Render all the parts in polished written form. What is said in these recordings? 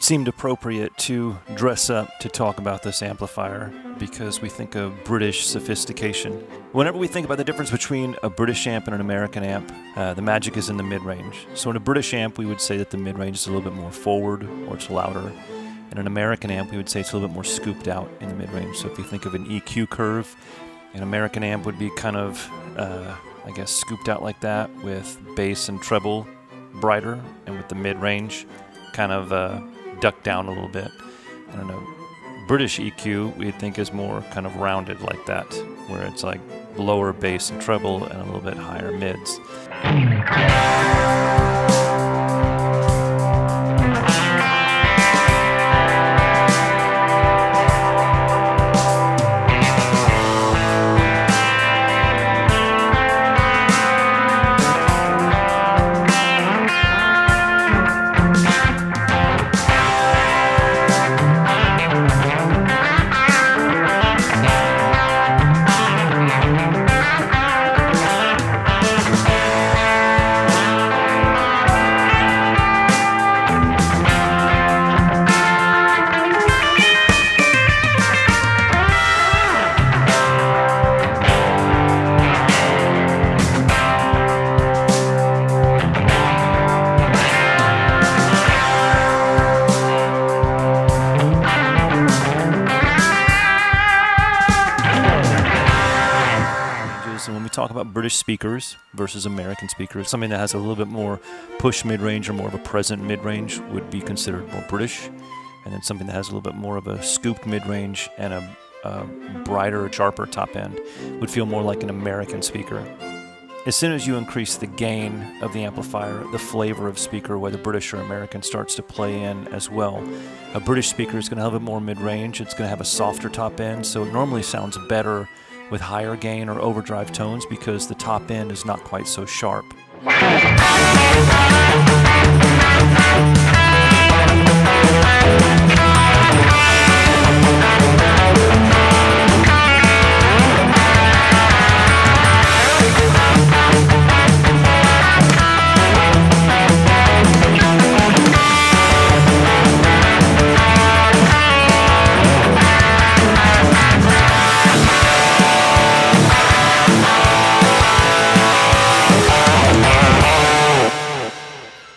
seemed appropriate to dress up to talk about this amplifier because we think of British sophistication. Whenever we think about the difference between a British amp and an American amp, the magic is in the mid-range. So in a British amp, we would say that the mid-range is a little bit more forward or it's louder. In an American amp, we would say it's a little bit more scooped out in the mid-range. So if you think of an EQ curve, an American amp would be kind of, I guess, scooped out like that with bass and treble brighter, and with the mid-range kind of ducked down a little bit. I don't know. British EQ we'd think is more kind of rounded like that, where it's like lower bass and treble and a little bit higher mids. And when we talk about British speakers versus American speakers, something that has a little bit more push mid-range or more of a present mid-range would be considered more British. And then something that has a little bit more of a scooped mid-range and a brighter, sharper top end would feel more like an American speaker. As soon as you increase the gain of the amplifier, the flavor of speaker, whether British or American, starts to play in as well. A British speaker is going to have a more mid-range, it's going to have a softer top end, so it normally sounds better with higher gain or overdrive tones because the top end is not quite so sharp.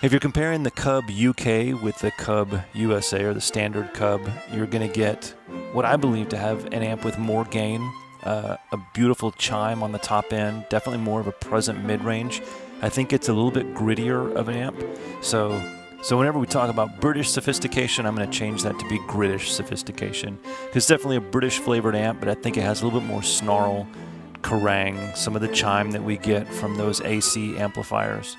If you're comparing the Cub UK with the Cub USA or the standard Cub, you're going to get what I believe to have an amp with more gain, a beautiful chime on the top end, definitely more of a present mid-range. I think it's a little bit grittier of an amp. So whenever we talk about British sophistication, I'm going to change that to be British sophistication. Because it's definitely a British flavored amp, but I think it has a little bit more snarl, carang, some of the chime that we get from those AC amplifiers.